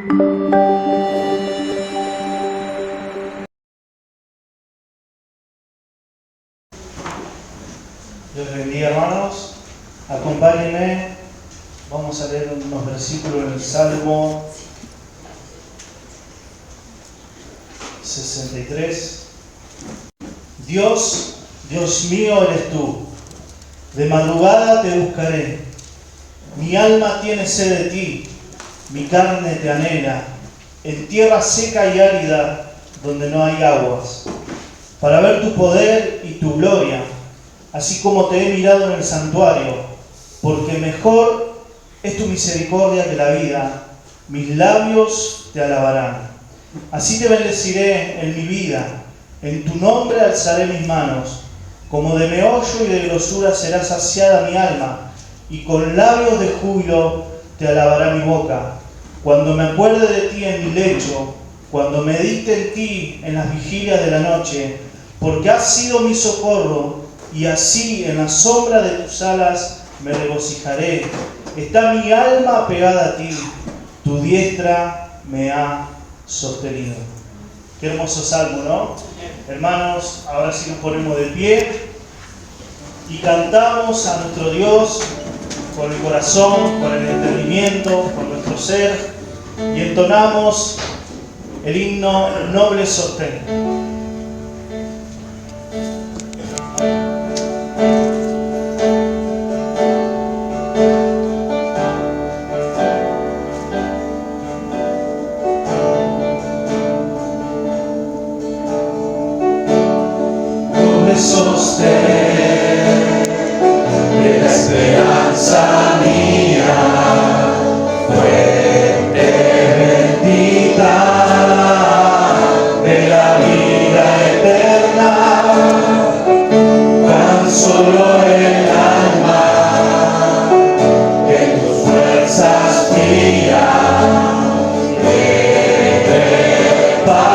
Dios bendiga, hermanos. Acompáñenme. Vamos a leer unos versículos en el Salmo 63. Dios, Dios mío eres tú. De madrugada te buscaré. Mi alma tiene sed de ti. Mi carne te anhela. En tierra seca y árida, donde no hay aguas. Para ver tu poder y tu gloria, así como te he mirado en el santuario, porque mejor es tu misericordia que la vida, mis labios te alabarán. Así te bendeciré en mi vida, en tu nombre alzaré mis manos, como de meollo y de grosura será saciada mi alma, y con labios de júbilo te alabará mi boca. Cuando me acuerde de ti en mi lecho, cuando medite en ti en las vigilias de la noche, porque has sido mi socorro, y así en la sombra de tus alas me regocijaré. Está mi alma pegada a ti, tu diestra me ha sostenido. Qué hermoso salmo, ¿no? Hermanos, ahora sí nos ponemos de pie y cantamos a nuestro Dios con el corazón, con el entendimiento, con nuestro ser, y entonamos el himno Noble Sostén. Sostén de la esperanza mía, fuente bendita de la vida eterna, tan solo el alma en tus fuerzas fría, de paz.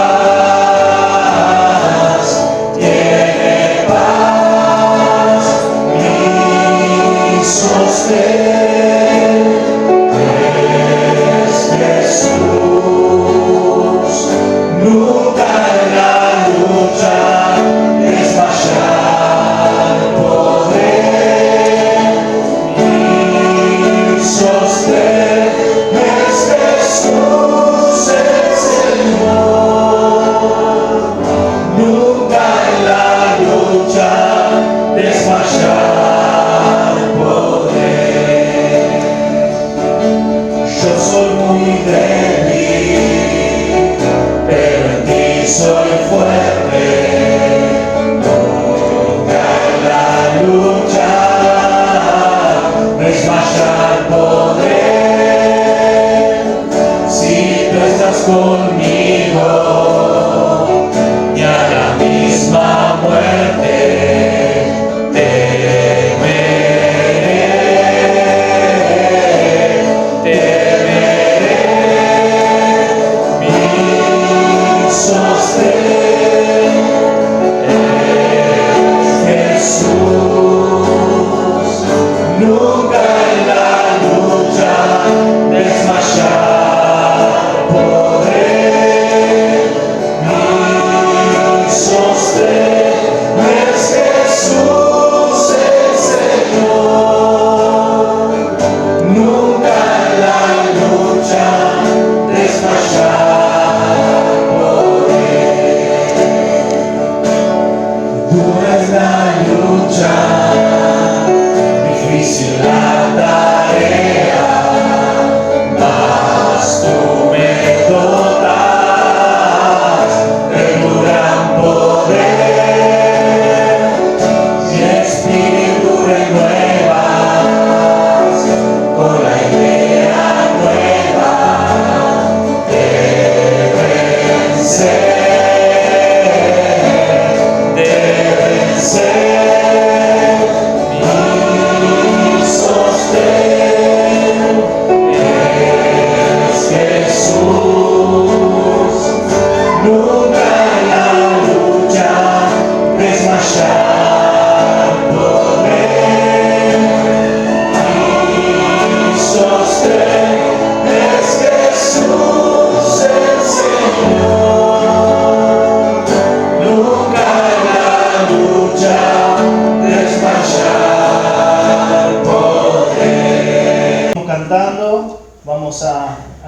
Sostén es Jesús.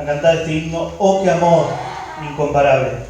cantar este himno, oh qué amor incomparable.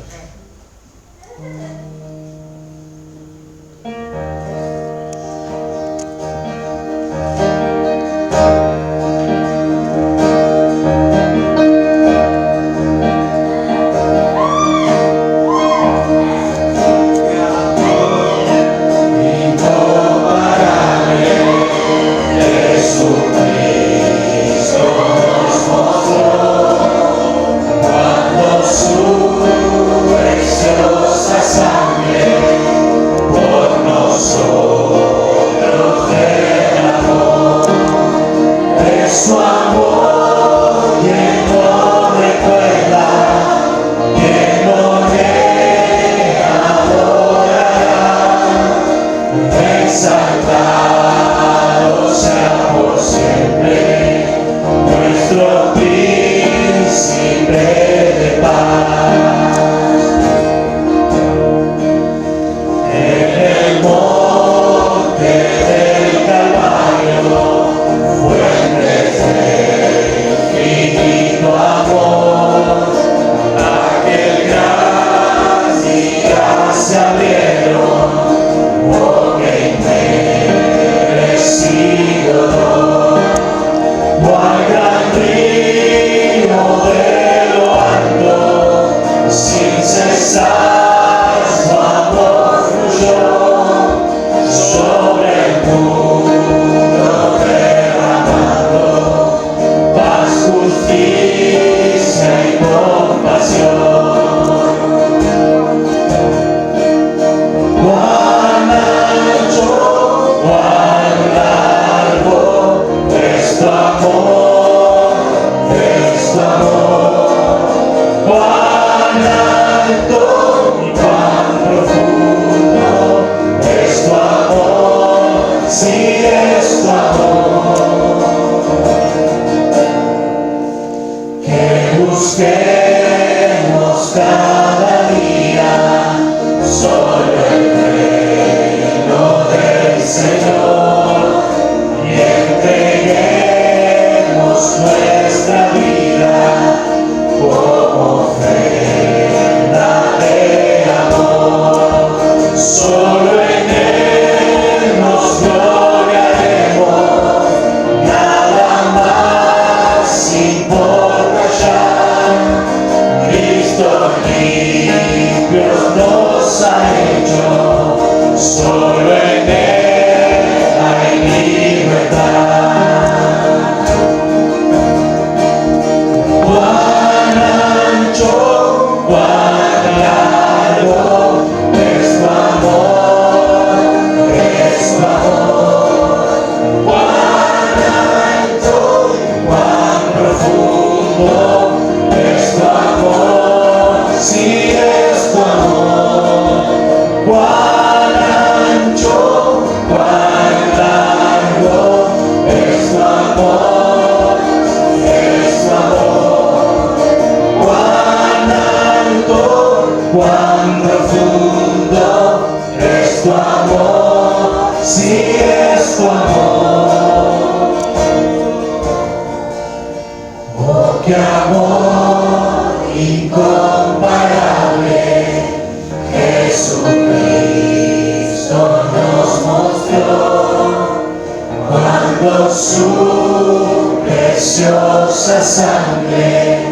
Su preciosa sangre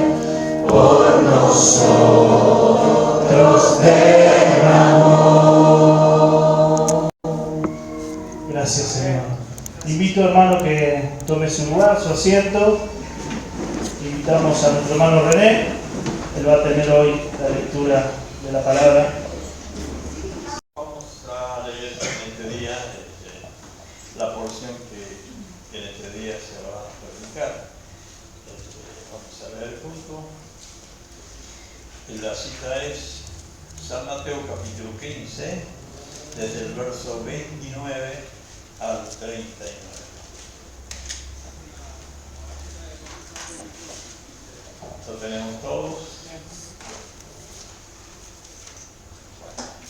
por nosotros derramó. Gracias, Señor. Invito, hermano, que tome su lugar, su asiento. Invitamos a nuestro hermano René. Él va a tener hoy la lectura de la palabra. Vamos a leer en este día la porción que en este día se va a predicar. Vamos a leer juntos. La cita es San Mateo capítulo 15, desde el verso 29 al 39. ¿Lo tenemos todos?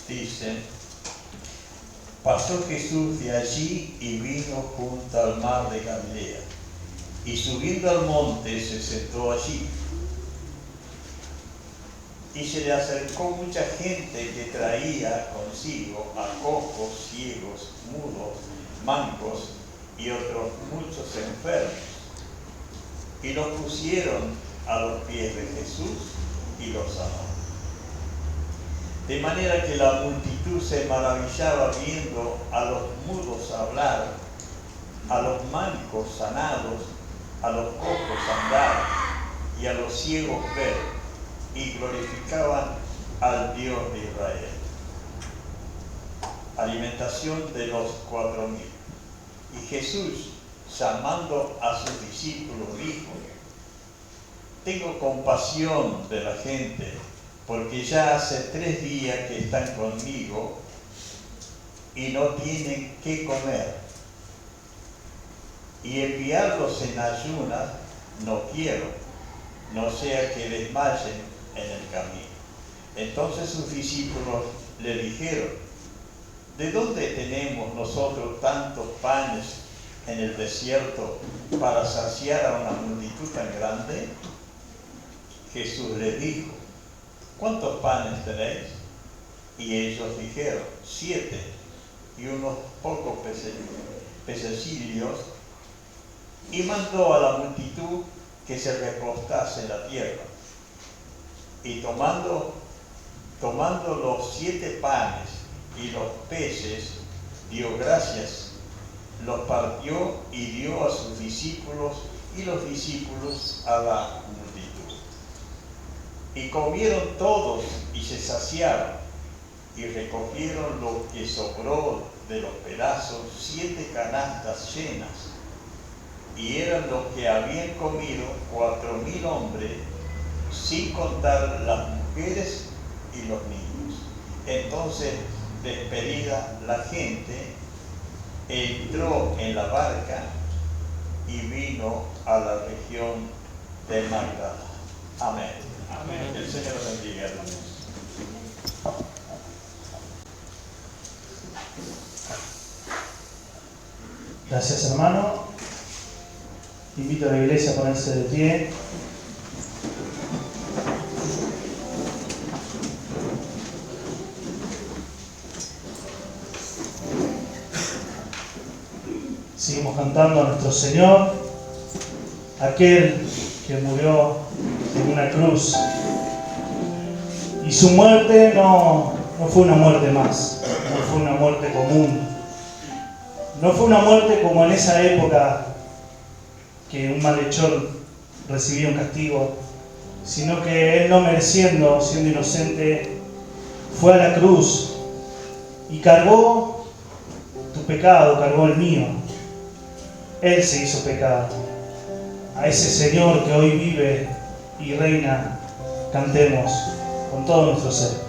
Dice: pasó Jesús de allí y vino junto al mar de Galilea, y subiendo al monte se sentó allí. Y se le acercó mucha gente que traía consigo a cojos, ciegos, mudos, mancos y otros muchos enfermos. Y los pusieron a los pies de Jesús y los sanó. De manera que la multitud se maravillaba viendo a los mudos hablar, a los mancos sanados, a los cojos andar y a los ciegos ver, y glorificaban al Dios de Israel. Alimentación de los 4.000. Y Jesús, llamando a sus discípulos, dijo: tengo compasión de la gente, porque ya hace 3 días que están conmigo y no tienen qué comer. Y enviarlos en ayunas no quiero, no sea que desmayen en el camino. Entonces sus discípulos le dijeron: ¿de dónde tenemos nosotros tantos panes en el desierto para saciar a una multitud tan grande? Jesús les dijo: ¿cuántos panes tenéis? Y ellos dijeron: 7, y unos pocos pececillos. Y mandó a la multitud que se recostase en la tierra. Y tomando los 7 panes y los peces, dio gracias, los partió y dio a sus discípulos, y los discípulos a la multitud. Y comieron todos y se saciaron, y recogieron lo que sobró de los pedazos, 7 canastas llenas. Y eran los que habían comido 4.000 hombres, sin contar las mujeres y los niños. Entonces, despedida la gente, entró en la barca y vino a la región de Magdala. Amén. Amén. El Señor los bendiga, hermanos. Gracias, hermano. Invito a la iglesia a ponerse de pie. Seguimos cantando a nuestro Señor, aquel que murió en una cruz. Y su muerte no fue una muerte más, no fue una muerte común. No fue una muerte como en esa época que un malhechor recibía un castigo, sino que Él, no mereciendo, siendo inocente, fue a la cruz y cargó tu pecado, cargó el mío. Él se hizo pecado. A ese Señor que hoy vive y reina, cantemos con todo nuestro ser.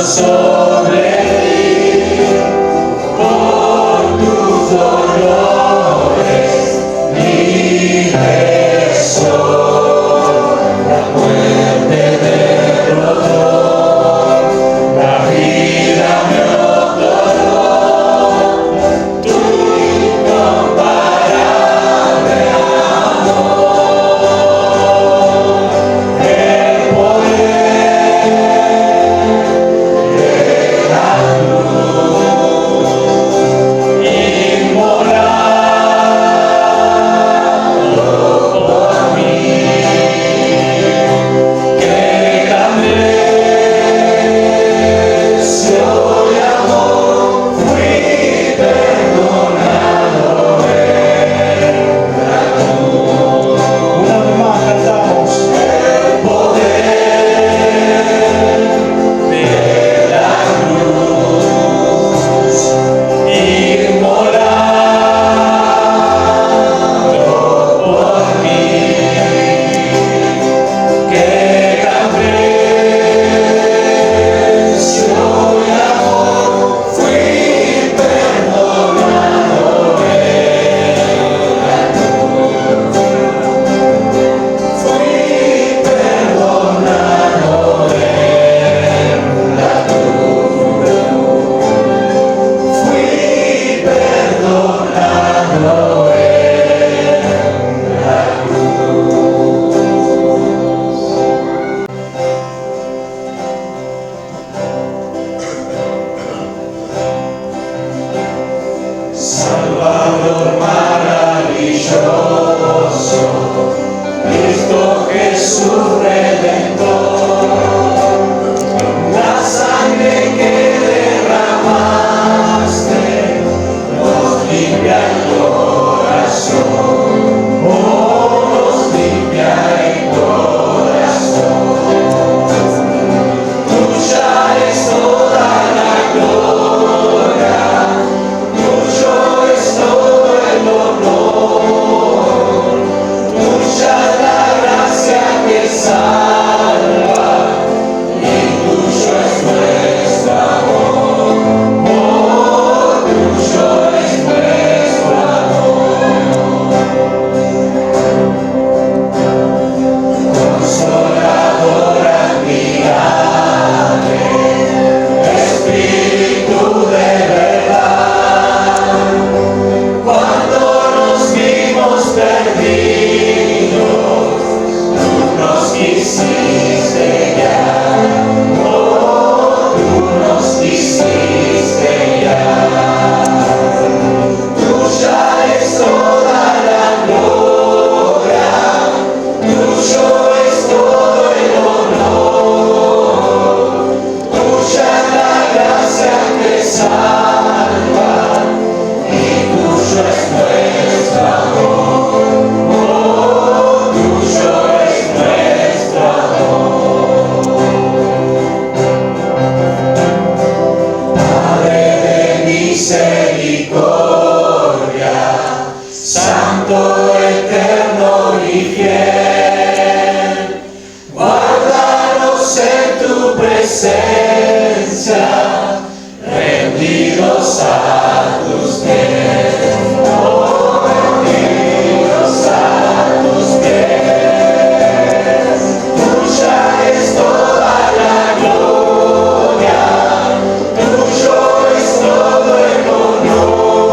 sobre ti, por tus dolores libre soy. La muerte derrotó, la vida me otorgó, tu incomparable amor, el poder de la cruz, inmolado por mí, que gran precio de amor fui perdonado en la cruz. Una vez más cantamos. El poder de la cruz, inmolado por mí, que gran precio de amor fui perdonado fui perdonado en la cruz, fui perdonado en la cruz. Salvador maravilloso, Cristo Jesús Redentor, la sangre que derramaste nos limpia el corazón, oh, nos limpia el corazón. Tuya es toda la gloria, tuyo es todo el honor, tuya es la gracia que salva, y tuyo es nuestro amor, oh, tuyo es nuestro amor. Consolador admirable, Espíritu de verdad, cuando nos vimos perdidos, tú nos quisiste guiar, oh, tú nos quisiste guiar. Tuya es toda la gloria, tuyo es todo el honor, tuya es la gracia que salva, y tuyo es nuestro amor, oh, tuyo es nuestro amor. Padre de misericordia, Santo, eterno y fiel, guárdanos en tu presencia, rendidos a tus pies, oh, rendidos a tus pies. Tuya es toda la gloria, tuyo es todo el honor,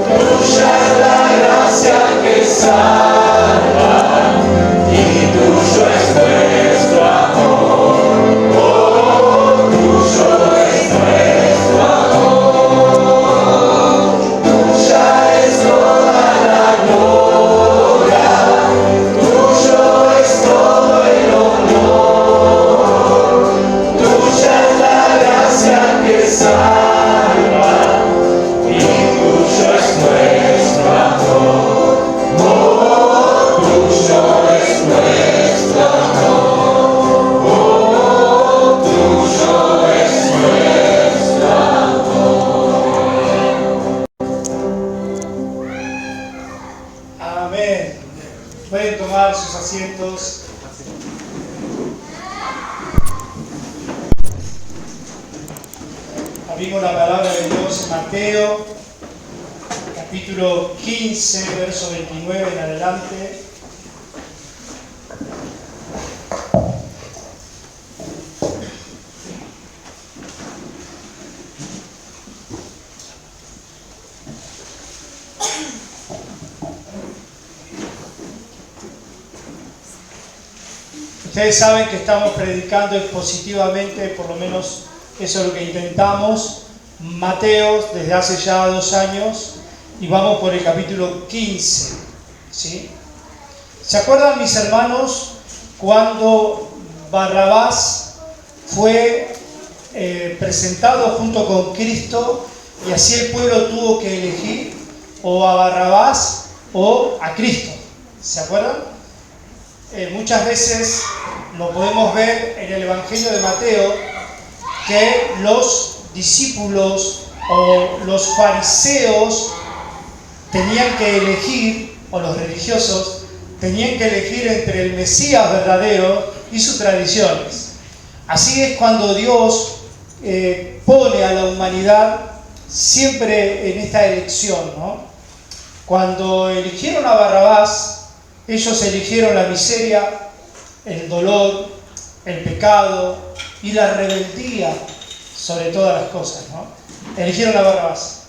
tuya es la gracia que salva, y tuyo es nuestro amor, oh, tuyo es nuestro amor, tuya es toda la gloria, tuyo es todo el honor, tuya es la gracia que salva, y tuyo es nuestro amor, oh, tuyo es nuestro amor, oh, tuyo es nuestro amor. Amén. Pueden tomar sus asientos. Abrimos la palabra de Dios en Mateo, capítulo 15, verso 29 en adelante. Ustedes saben que estamos predicando expositivamente, por lo menos eso es lo que intentamos, Mateo desde hace ya 2 años, y vamos por el capítulo 15, ¿sí? ¿Se acuerdan, mis hermanos, cuando Barrabás fue presentado junto con Cristo y así el pueblo tuvo que elegir o a Barrabás o a Cristo? ¿Se acuerdan? Muchas veces lo podemos ver en el Evangelio de Mateo, que los discípulos o los fariseos tenían que elegir, o los religiosos, tenían que elegir entre el Mesías verdadero y sus tradiciones. Así es cuando Dios pone a la humanidad siempre en esta elección, ¿no? Cuando eligieron a Barrabás, ellos eligieron la miseria, el dolor, el pecado y la rebeldía sobre todas las cosas, ¿no? Eligieron a Barrabás.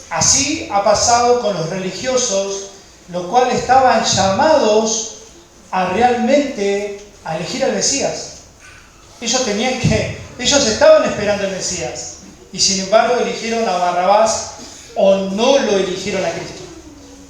Así ha pasado con los religiosos, los cuales estaban llamados a realmente a elegir al Mesías. Ellos estaban esperando al Mesías y sin embargo eligieron a Barrabás o no lo eligieron a Cristo.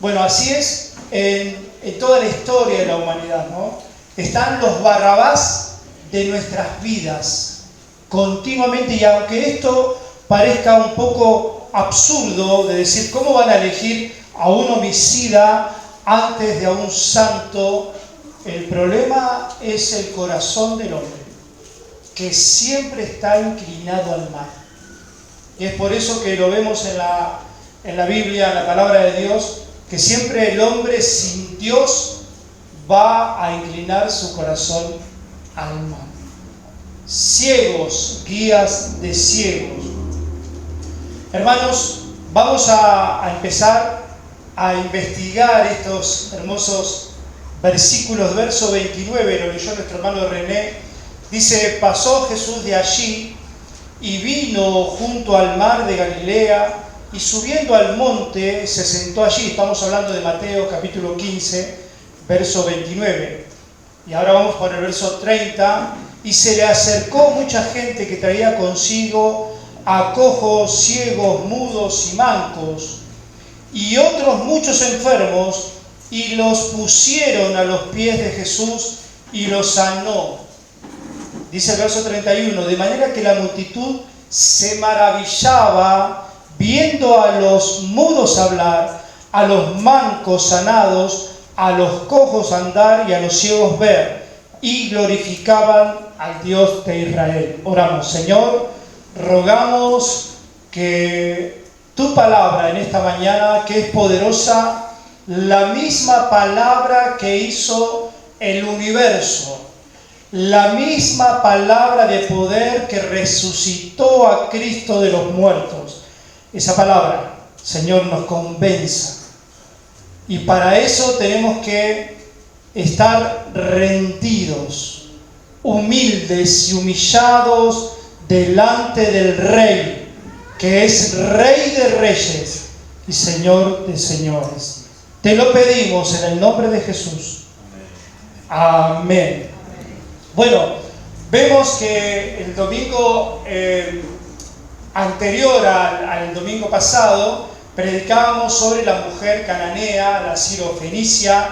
Bueno, así es en toda la historia de la humanidad, ¿no? Están los Barrabás de nuestras vidas continuamente, y aunque esto parezca un poco absurdo de decir cómo van a elegir a un homicida antes de a un santo, el problema es el corazón del hombre, que siempre está inclinado al mal. Y es por eso que lo vemos en la Biblia, en la palabra de Dios, que siempre el hombre sin Dios va a inclinar su corazón al mal. Ciegos, guías de ciegos. Hermanos, vamos a empezar a investigar estos hermosos versículos. Verso 29, lo leyó nuestro hermano René. Dice: pasó Jesús de allí y vino junto al mar de Galilea, y subiendo al monte se sentó allí. Estamos hablando de Mateo capítulo 15, verso 29. Y ahora vamos por el verso 30. Y se le acercó mucha gente que traía consigo a cojos, ciegos, mudos y mancos, y otros muchos enfermos, y los pusieron a los pies de Jesús y los sanó. Dice el verso 31, de manera que la multitud se maravillaba viendo a los mudos hablar, a los mancos sanados, a los cojos andar y a los ciegos ver, y glorificaban al Dios de Israel. Oramos. Señor, rogamos que tu palabra en esta mañana, que es poderosa, la misma palabra que hizo el universo, la misma palabra de poder que resucitó a Cristo de los muertos, esa palabra, Señor, nos convenza. Y para eso tenemos que estar rendidos, humildes y humillados delante del Rey, que es Rey de Reyes y Señor de Señores. Te lo pedimos en el nombre de Jesús. Amén. Bueno, vemos que el domingo anterior al domingo pasado predicábamos sobre la mujer cananea, la sirofenicia,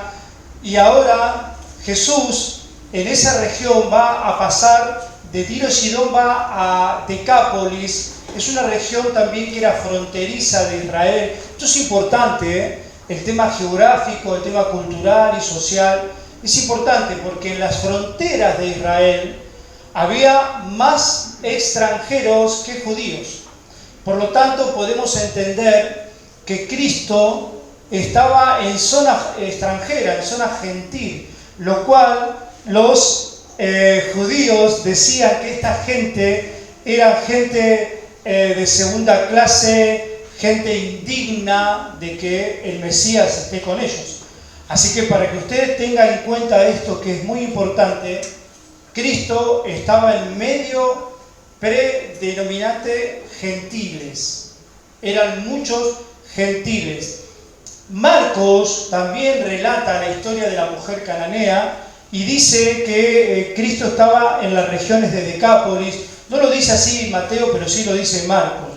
y ahora Jesús en esa región va a pasar de Tiro y Sidón, va a Decápolis. Es una región también que era fronteriza de Israel. Esto es importante, el tema geográfico, el tema cultural y social. Es importante porque en las fronteras de Israel había más extranjeros que judíos. Por lo tanto, podemos entender que Cristo estaba en zona extranjera, en zona gentil, lo cual los judíos decían que esta gente era gente de segunda clase, gente indigna de que el Mesías esté con ellos. Así que para que ustedes tengan en cuenta esto, que es muy importante, Cristo estaba en medio predenominante gentiles. Eran muchos gentiles. Marcos también relata la historia de la mujer cananea y dice que Cristo estaba en las regiones de Decápolis. No lo dice así Mateo, pero sí lo dice Marcos.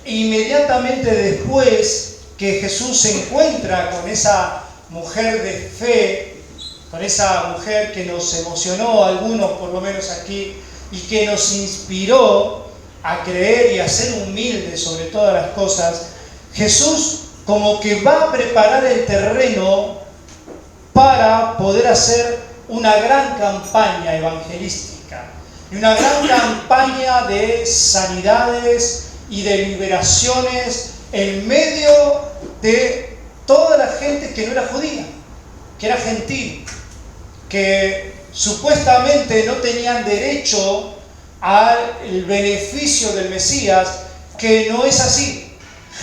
Inmediatamente después que Jesús se encuentra con esa mujer de fe, con esa mujer que nos emocionó, algunos por lo menos aquí, y que nos inspiró a creer y a ser humildes sobre todas las cosas, Jesús como que va a preparar el terreno para poder hacer una gran campaña evangelística y una gran campaña de sanidades y de liberaciones en medio de toda la gente que no era judía, que era gentil, que supuestamente no tenían derecho al beneficio del Mesías, que no es así.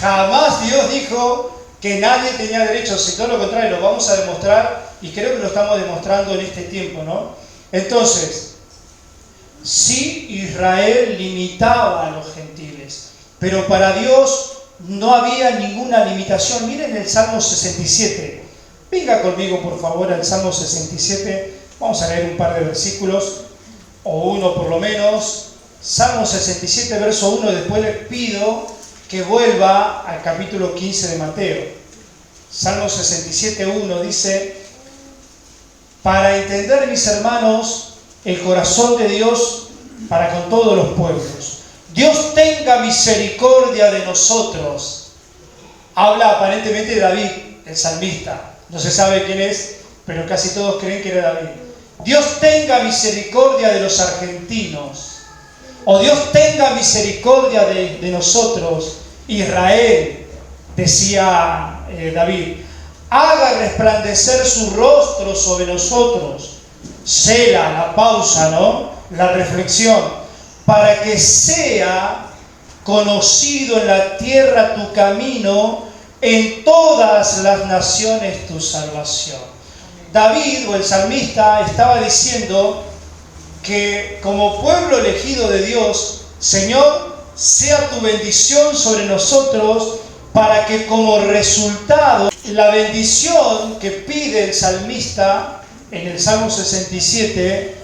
Jamás Dios dijo que nadie tenía derecho, sino lo contrario, lo vamos a demostrar y creo que lo estamos demostrando en este tiempo, ¿no? Entonces, sí, Israel limitaba a los gentiles, pero para Dios no había ninguna limitación. Miren el Salmo 67. Venga conmigo, por favor, al Salmo 67. Vamos a leer un par de versículos, o uno por lo menos. Salmo 67, verso 1. Después les pido que vuelva al capítulo 15 de Mateo. Salmo 67, 1 dice: para entender, mis hermanos, el corazón de Dios para con todos los pueblos. Dios tenga misericordia de nosotros. Habla aparentemente de David, el salmista. No se sabe quién es, pero casi todos creen que era David. Dios tenga misericordia de los argentinos. O Dios tenga misericordia de nosotros, Israel, decía David. Haga resplandecer su rostro sobre nosotros. Sela, la pausa, ¿no? La reflexión. Para que sea conocido en la tierra tu camino, en todas las naciones tu salvación. David, o el salmista, estaba diciendo que como pueblo elegido de Dios, Señor, sea tu bendición sobre nosotros, para que como resultado, la bendición que pide el salmista en el Salmo 67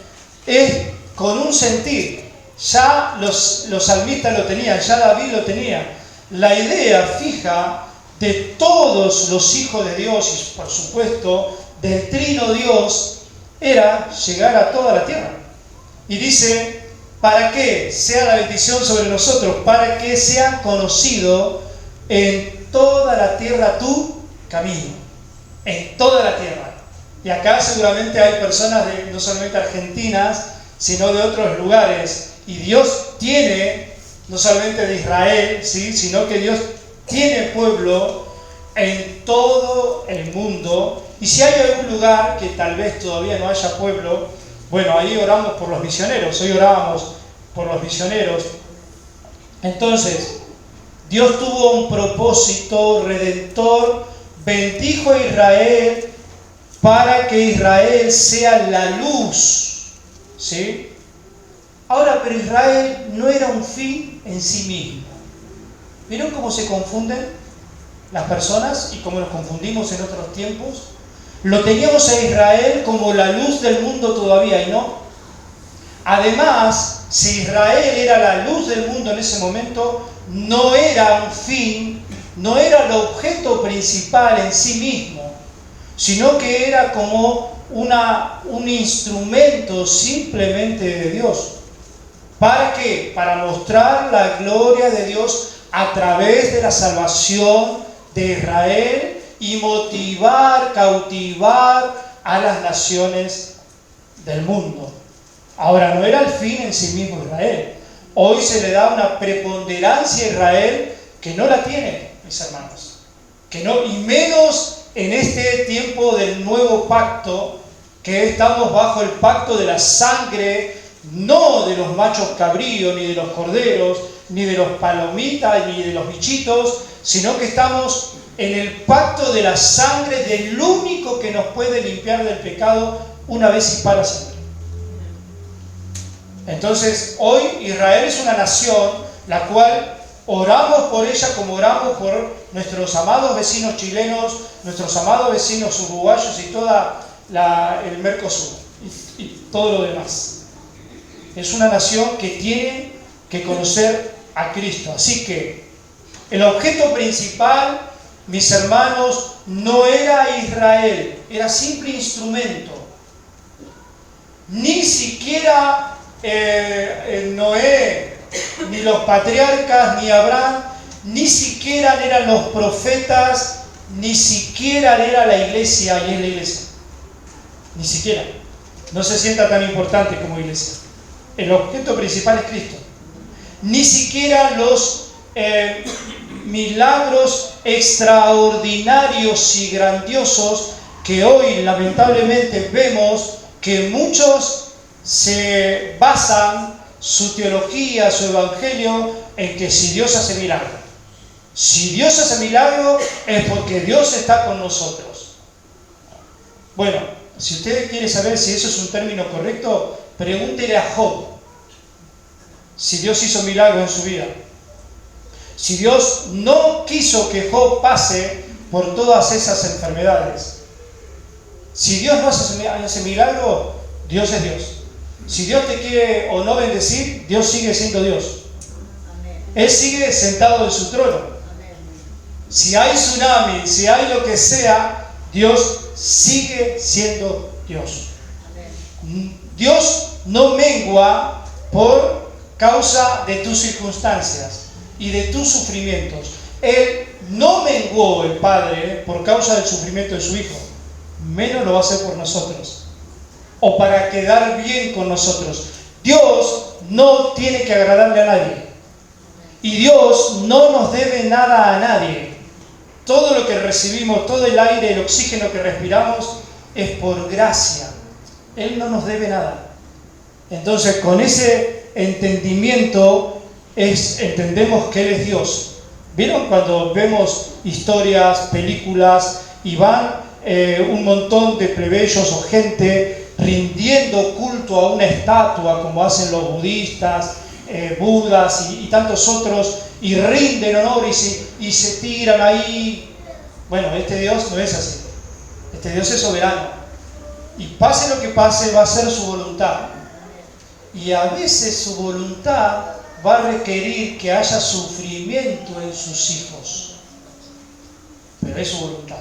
es con un sentir. Ya los salmistas lo tenían, ya David lo tenía. La idea fija de todos los hijos de Dios y por supuesto del trino Dios era llegar a toda la tierra. Y dice, ¿para qué sea la bendición sobre nosotros? Para que sean conocidos en toda la tierra tu camino. En toda la tierra. Y acá seguramente hay personas no solamente argentinas, sino de otros lugares. Y Dios tiene, no solamente de Israel, ¿sí?, sino que Dios tiene pueblo en todo el mundo. Y si hay algún lugar que tal vez todavía no haya pueblo, bueno, ahí oramos por los misioneros. Hoy orábamos por los misioneros. Entonces, Dios tuvo un propósito redentor, bendijo a Israel para que Israel sea la luz, ¿sí? Ahora, pero Israel no era un fin en sí mismo. ¿Vieron cómo se confunden las personas y cómo nos confundimos en otros tiempos? Lo teníamos a Israel como la luz del mundo todavía y no. Además, si Israel era la luz del mundo en ese momento, no era un fin, no era el objeto principal en sí mismo, sino que era como un instrumento simplemente de Dios. ¿Para qué? Para mostrar la gloria de Dios a través de la salvación de Israel y motivar, cautivar a las naciones del mundo. Ahora, no era el fin en sí mismo Israel. Hoy se le da una preponderancia a Israel que no la tiene, mis hermanos. Que no, y menos en este tiempo del nuevo pacto, que estamos bajo el pacto de la sangre no de los machos cabríos, ni de los corderos, ni de los palomitas, ni de los bichitos, sino que estamos en el pacto de la sangre del único que nos puede limpiar del pecado una vez y para siempre. Entonces, hoy Israel es una nación la cual oramos por ella como oramos por nuestros amados vecinos chilenos, nuestros amados vecinos uruguayos y toda el Mercosur y todo lo demás. Es una nación que tiene que conocer a Cristo. Así que el objeto principal, mis hermanos, no era Israel, era simple instrumento. Ni siquiera Noé, ni los patriarcas, ni Abraham, ni siquiera eran los profetas, ni siquiera era la iglesia, y es la iglesia. Ni siquiera. No se sienta tan importante como iglesia. El objeto principal es Cristo. Ni siquiera los milagros extraordinarios y grandiosos que hoy lamentablemente vemos que muchos se basan su teología, su evangelio en que si Dios hace milagro. Si Dios hace milagro es porque Dios está con nosotros. Bueno, si usted quiere saber si eso es un término correcto, pregúntele a Job si Dios hizo milagro en su vida. Si Dios no quiso que Job pase por todas esas enfermedades. Si Dios no hace milagro, Dios es Dios. Si Dios te quiere o no bendecir, Dios sigue siendo Dios. Él sigue sentado en su trono. Si hay tsunami, si hay lo que sea, Dios sigue siendo Dios. Dios no mengua por causa de tus circunstancias y de tus sufrimientos. Él no menguó, el Padre, por causa del sufrimiento de su Hijo. Menos lo va a hacer por nosotros. O para quedar bien con nosotros. Dios no tiene que agradarle a nadie. Y Dios no nos debe nada a nadie. Todo lo que recibimos, todo el aire, el oxígeno que respiramos, es por gracia. Él no nos debe nada. Entonces, con ese entendimiento, entendemos que Él es Dios. ¿Vieron cuando vemos historias, películas, y van un montón de plebeyos o gente rindiendo culto a una estatua, como hacen los budistas, budas y tantos otros, y rinden honor y se tiran ahí? Bueno, este Dios no es así. Este Dios es soberano. Y pase lo que pase, va a ser su voluntad. Y a veces su voluntad va a requerir que haya sufrimiento en sus hijos. Pero es su voluntad.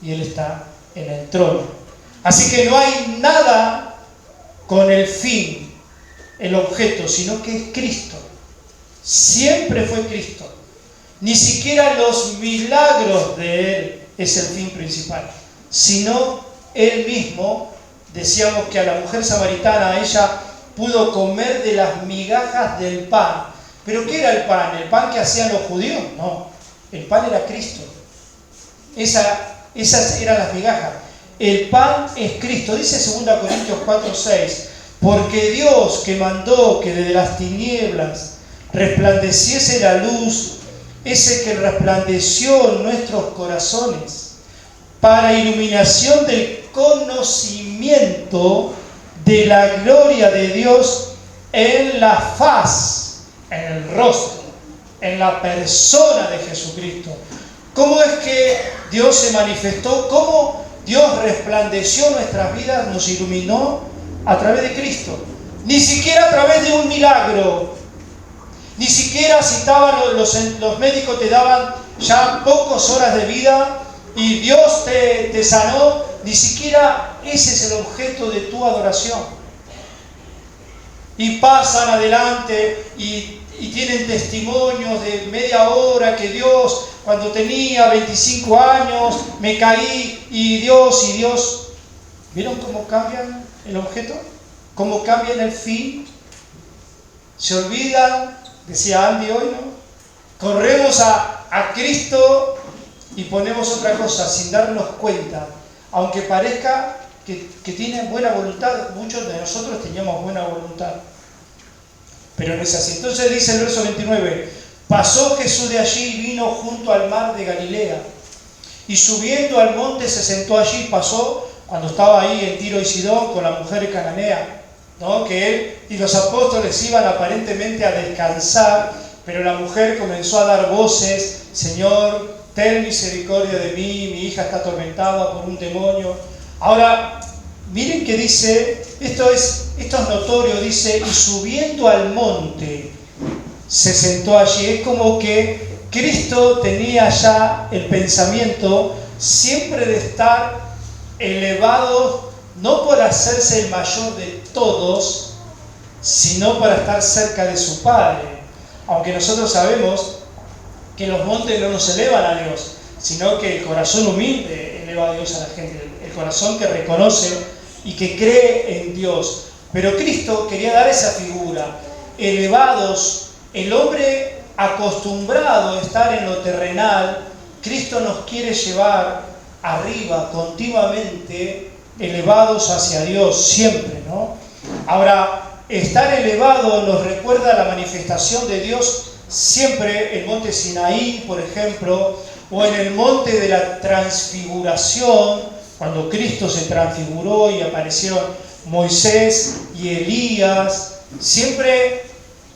Y Él está en el trono. Así que no hay nada con el fin, el objeto, sino que es Cristo. Siempre fue Cristo. Ni siquiera los milagros de Él es el fin principal, sino Él mismo. Decíamos que a la mujer samaritana, ella pudo comer de las migajas del pan. ¿Pero qué era el pan? ¿El pan que hacían los judíos? No, el pan era Cristo. Esas eran las migajas. El pan es Cristo. Dice 2 Corintios 4:6, porque Dios que mandó que desde las tinieblas resplandeciese la luz, ese que resplandeció en nuestros corazones para iluminación del conocimiento de la gloria de Dios en la faz, en el rostro, en la persona de Jesucristo. ¿Cómo es que Dios se manifestó? ¿Cómo Dios resplandeció nuestras vidas, nos iluminó? A través de Cristo. Ni siquiera a través de un milagro. Ni siquiera si los médicos te daban ya pocas horas de vida y Dios te sanó. Ni siquiera ese es el objeto de tu adoración. Y pasan adelante y tienen testimonios de media hora que Dios, cuando tenía 25 años, me caí y Dios. ¿Vieron cómo cambian el objeto? ¿Cómo cambian el fin? Se olvidan, decía Andy hoy, ¿no? Corremos a Cristo y ponemos otra cosa sin darnos cuenta. Aunque parezca que tienen buena voluntad. Muchos de nosotros teníamos buena voluntad, pero no es así. Entonces dice el verso 29, pasó Jesús de allí y vino junto al mar de Galilea, y subiendo al monte se sentó allí. Pasó cuando estaba ahí en Tiro y Sidón con la mujer cananea, ¿no? Que él y los apóstoles iban aparentemente a descansar, pero la mujer comenzó a dar voces: Señor, ten misericordia de mí, mi hija está atormentada por un demonio. Ahora, miren que dice, esto es notorio, dice, y subiendo al monte se sentó allí. Es como que Cristo tenía ya el pensamiento siempre de estar elevado, no por hacerse el mayor de todos, sino para estar cerca de su Padre. Aunque nosotros sabemos que los montes no nos elevan a Dios, sino que el corazón humilde eleva a Dios a la gente, el corazón que reconoce y que cree en Dios. Pero Cristo quería dar esa figura, elevados, el hombre acostumbrado a estar en lo terrenal. Cristo nos quiere llevar arriba, continuamente elevados hacia Dios, siempre, ¿no? Ahora, estar elevado nos recuerda la manifestación de Dios siempre en el monte Sinaí, por ejemplo, o en el monte de la transfiguración, cuando Cristo se transfiguró y aparecieron Moisés y Elías. Siempre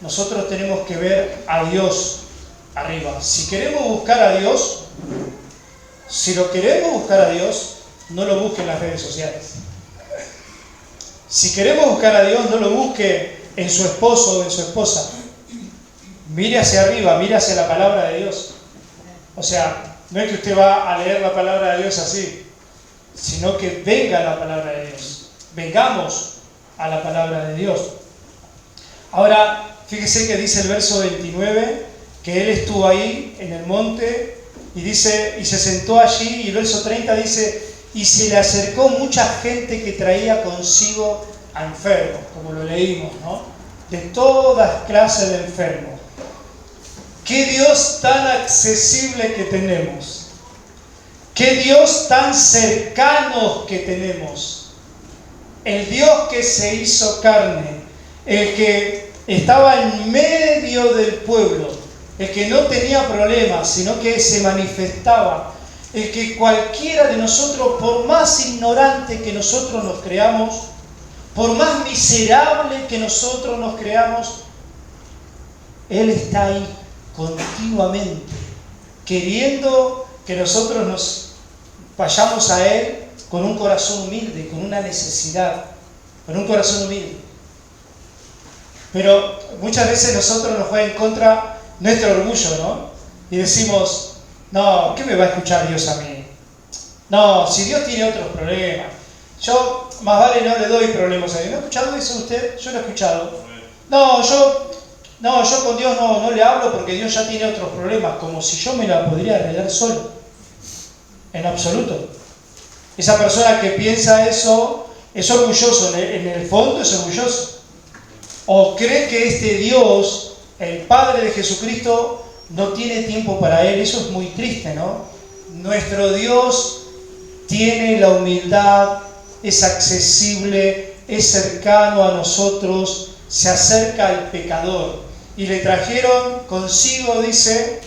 nosotros tenemos que ver a Dios arriba. Si queremos buscar a Dios, no lo busque en las redes sociales. Si queremos buscar a Dios, no lo busque en su esposo o en su esposa. Mire hacia arriba, mire hacia la palabra de Dios. O sea, no es que usted va a leer la palabra de Dios así, sino que venga a la palabra de Dios. Vengamos a la palabra de Dios. Ahora, fíjese que dice el verso 29, que él estuvo ahí en el monte, y dice, y se sentó allí, y el verso 30 dice, y se le acercó mucha gente que traía consigo a enfermos, como lo leímos, ¿no? De todas clases de enfermos. ¡Qué Dios tan accesible que tenemos! ¡Qué Dios tan cercano que tenemos! El Dios que se hizo carne, el que estaba en medio del pueblo, el que no tenía problemas, sino que se manifestaba, el que cualquiera de nosotros, por más ignorante que nosotros nos creamos, por más miserable que nosotros nos creamos, Él está ahí continuamente, queriendo que nosotros nos vayamos a Él con un corazón humilde, con una necesidad, con un corazón humilde. Pero muchas veces nosotros nos juega en contra nuestro orgullo, ¿no? Y decimos, no, ¿qué me va a escuchar Dios a mí? No, si Dios tiene otros problemas, yo más vale no le doy problemas a Dios. ¿No ha escuchado eso usted? Yo lo he escuchado. No, yo con Dios no le hablo porque Dios ya tiene otros problemas, como si yo me la podría arreglar solo. En absoluto. Esa persona que piensa eso es orgulloso, en el fondo es orgulloso. O cree que este Dios, el Padre de Jesucristo, no tiene tiempo para él. Eso es muy triste, ¿no? Nuestro Dios tiene la humildad, es accesible, es cercano a nosotros, se acerca al pecador. Y le trajeron consigo, dice,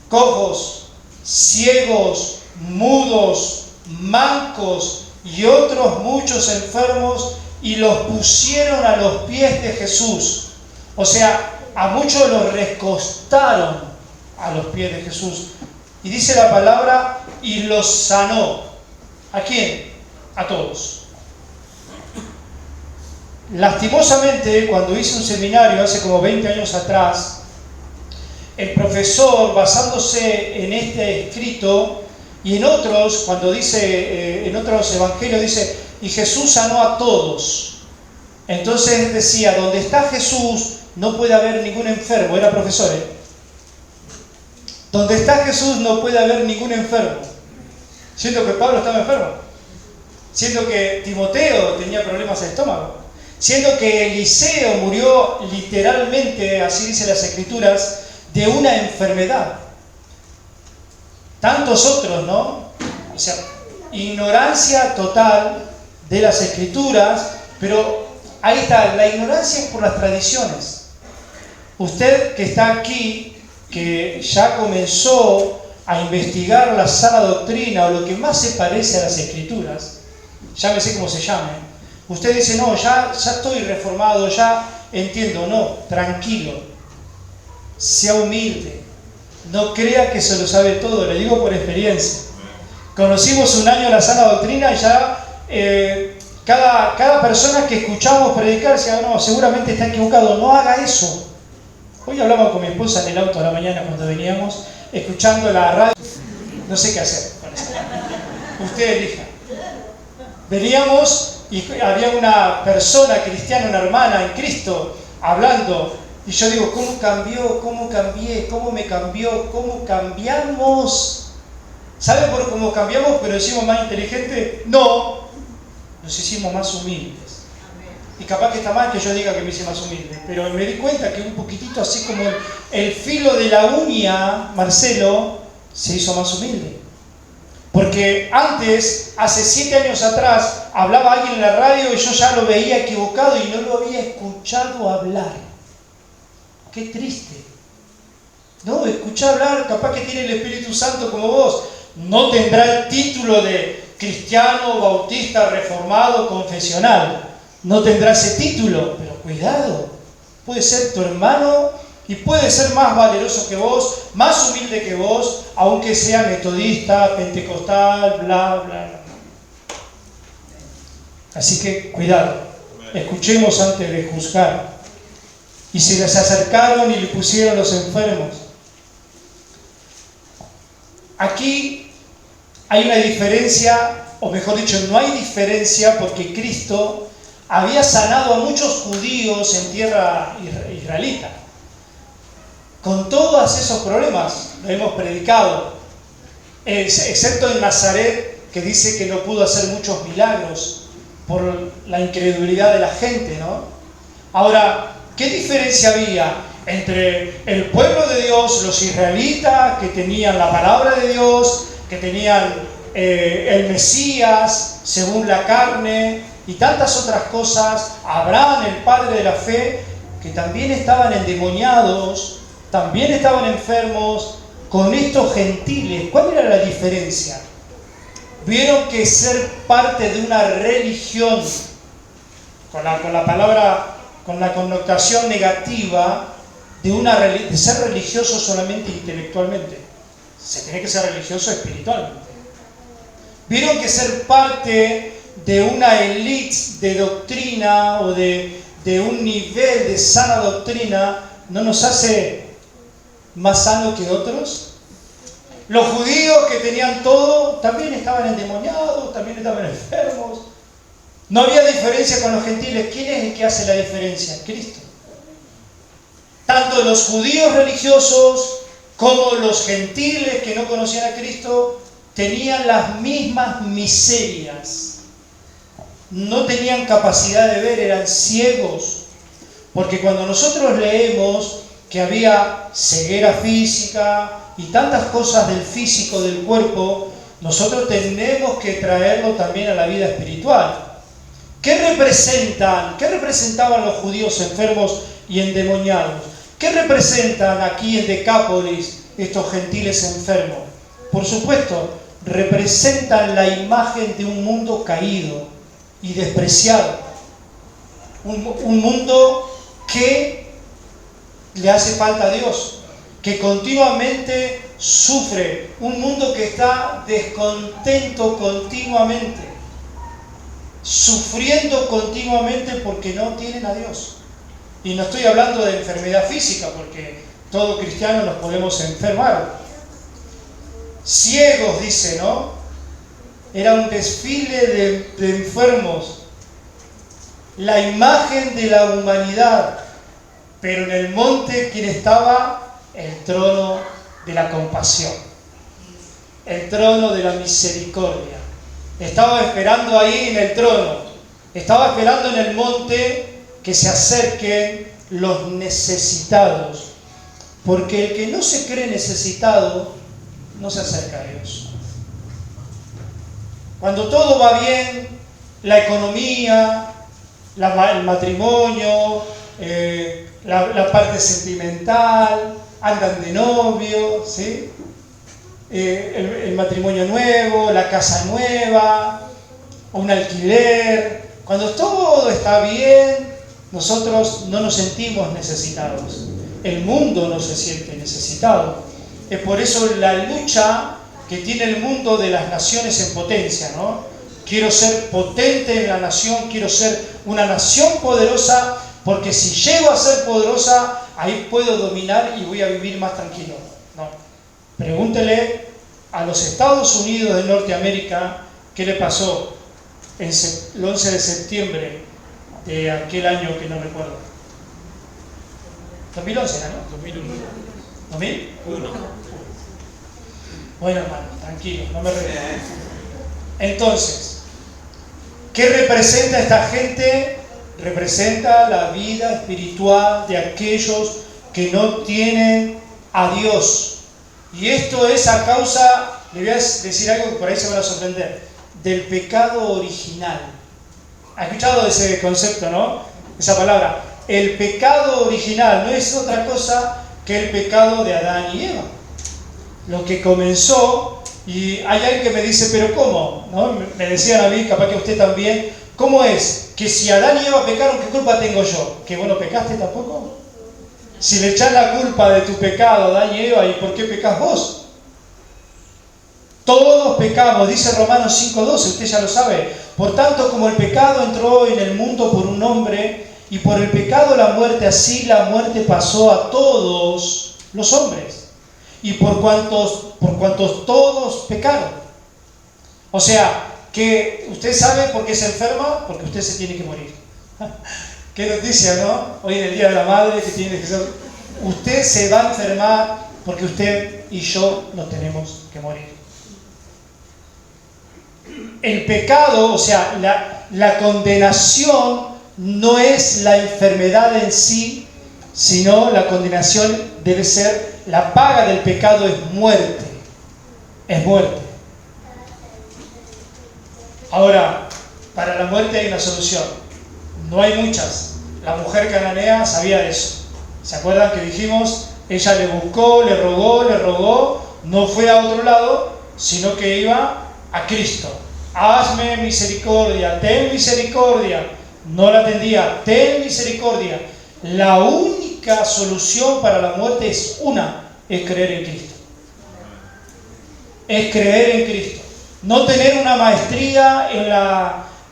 cojos, ciegos, mudos, mancos y otros muchos enfermos, y los pusieron a los pies de Jesús. O sea, a muchos los recostaron a los pies de Jesús. Y dice la palabra, y los sanó. ¿A quién? A todos. Lastimosamente, cuando hice un seminario hace como 20 años atrás, el profesor, basándose en este escrito y en otros, cuando dice, en otros evangelios dice, y Jesús sanó a todos. Entonces decía, donde está Jesús no puede haber ningún enfermo. Era profesor, ¿eh? Donde está Jesús no puede haber ningún enfermo. Siento que Pablo estaba enfermo. Siento que Timoteo tenía problemas de estómago. Siendo que Eliseo murió literalmente, así dicen las Escrituras, de una enfermedad. Tantos otros, ¿no? O sea, ignorancia total de las Escrituras, pero ahí está, la ignorancia es por las tradiciones. Usted que está aquí, que ya comenzó a investigar la sana doctrina o lo que más se parece a las Escrituras, llámese como se llame, usted dice, no, ya estoy reformado, ya entiendo. No, tranquilo, sea humilde, no crea que se lo sabe todo, le digo por experiencia. Conocimos un año la sana doctrina y ya cada persona que escuchamos predicar decía, no, seguramente está equivocado, no haga eso. Hoy hablamos con mi esposa en el auto a la mañana cuando veníamos, escuchando la radio, no sé qué hacer con eso. Usted elija. Veníamos y había una persona cristiana, una hermana en Cristo, hablando, y yo digo, ¿cómo cambió? ¿Cómo cambié? ¿Cómo me cambió? ¿Cómo cambiamos? ¿Sabe por cómo cambiamos, pero decimos más inteligente? No, nos hicimos más humildes. Y capaz que está mal que yo diga que me hice más humilde, pero me di cuenta que un poquitito así como el filo de la uña, Marcelo, se hizo más humilde. Porque antes, hace 7 años atrás, hablaba alguien en la radio y yo ya lo veía equivocado y no lo había escuchado hablar. Qué triste. No, escuchar hablar, capaz que tiene el Espíritu Santo como vos. No tendrá el título de cristiano, bautista, reformado, confesional. No tendrá ese título, pero cuidado. Puede ser tu hermano y puede ser más valeroso que vos, más humilde que vos, aunque sea metodista, pentecostal, bla, bla, bla. Así que cuidado, escuchemos antes de juzgar. Y se les acercaron y le pusieron los enfermos. Aquí hay una diferencia, o mejor dicho, no hay diferencia, porque Cristo había sanado a muchos judíos en tierra israelita. Con todos esos problemas, lo hemos predicado, excepto en Nazaret, que dice que no pudo hacer muchos milagros por la incredulidad de la gente, ¿no? Ahora, ¿qué diferencia había entre el pueblo de Dios, los israelitas, que tenían la palabra de Dios, que tenían el Mesías según la carne y tantas otras cosas, Abraham, el padre de la fe, que también estaban endemoniados, también estaban enfermos, con estos gentiles? ¿Cuál era la diferencia? Vieron que ser parte de una religión, con la palabra, con la connotación negativa de ser religioso solamente intelectualmente. Se tiene que ser religioso espiritualmente. Vieron que ser parte de una élite de doctrina o de un nivel de sana doctrina no nos hace más sanos que otros. Los judíos que tenían todo también estaban endemoniados, también estaban enfermos. No había diferencia con los gentiles. ¿Quién es el que hace la diferencia? Cristo. Tanto los judíos religiosos como los gentiles que no conocían a Cristo tenían las mismas miserias. No tenían capacidad de ver, eran ciegos. Porque cuando nosotros leemos que había ceguera física y tantas cosas del físico, del cuerpo, nosotros tenemos que traerlo también a la vida espiritual. ¿Qué representaban los judíos enfermos y endemoniados? ¿Qué representan aquí en Decápolis estos gentiles enfermos? Por supuesto, representan la imagen de un mundo caído y despreciado. Un mundo que le hace falta a Dios, que continuamente sufre, un mundo que está descontento continuamente, sufriendo continuamente porque no tienen a Dios. Y no estoy hablando de enfermedad física, porque todo cristiano nos podemos enfermar. Ciegos, dice, ¿no? Era un desfile de enfermos, la imagen de la humanidad. Pero en el monte, ¿quién estaba? El trono de la compasión, el trono de la misericordia. Estaba esperando ahí en el trono, estaba esperando en el monte que se acerquen los necesitados, porque el que no se cree necesitado no se acerca a Dios. Cuando todo va bien, la economía, el matrimonio, la parte sentimental, andan de novio, ¿sí? El matrimonio nuevo, la casa nueva, un alquiler. Cuando todo está bien, nosotros no nos sentimos necesitados. El mundo no se siente necesitado. Es por eso la lucha que tiene el mundo de las naciones en potencia, ¿no? Quiero ser potente en la nación, quiero ser una nación poderosa, porque si llego a ser poderosa, ahí puedo dominar y voy a vivir más tranquilo. No. Pregúntele a los Estados Unidos de Norteamérica qué le pasó el 11 de septiembre de aquel año que no recuerdo. 2011 era, ¿no? 2001. ¿2001? Bueno, hermano, tranquilo, no me refiero. Entonces, ¿qué representa esta gente? Representa la vida espiritual de aquellos que no tienen a Dios. Y esto es a causa, le voy a decir algo que por ahí se van a sorprender, del pecado original. ¿Ha escuchado ese concepto, no? Esa palabra. El pecado original no es otra cosa que el pecado de Adán y Eva. Lo que comenzó, y hay alguien que me dice, pero ¿cómo? ¿No? Me decían a mí, capaz que usted también, ¿cómo es que si Adán y Eva pecaron, qué culpa tengo yo? ¿Que vos no pecaste tampoco? Si le echás la culpa de tu pecado a Adán y Eva, ¿y por qué pecás vos? Todos pecamos, dice Romanos 5:12, usted ya lo sabe. Por tanto, como el pecado entró en el mundo por un hombre, y por el pecado la muerte, así la muerte pasó a todos los hombres. Y por cuantos todos pecaron. O sea, que usted sabe por qué se enferma, porque usted se tiene que morir. Qué noticia, ¿no? Hoy en el Día de la Madre, que tiene que ser. Usted se va a enfermar porque usted y yo nos tenemos que morir. El pecado, o sea, la condenación no es la enfermedad en sí, sino la condenación debe ser, la paga del pecado es muerte. Es muerte. Ahora, para la muerte hay una solución. No hay muchas. La mujer cananea sabía eso. ¿Se acuerdan que dijimos? Ella le buscó, le rogó, no fue a otro lado, sino que iba a Cristo. Hazme misericordia, ten misericordia. No la atendía, ten misericordia. La única solución para la muerte es creer en Cristo. Es creer en Cristo. No tener una maestría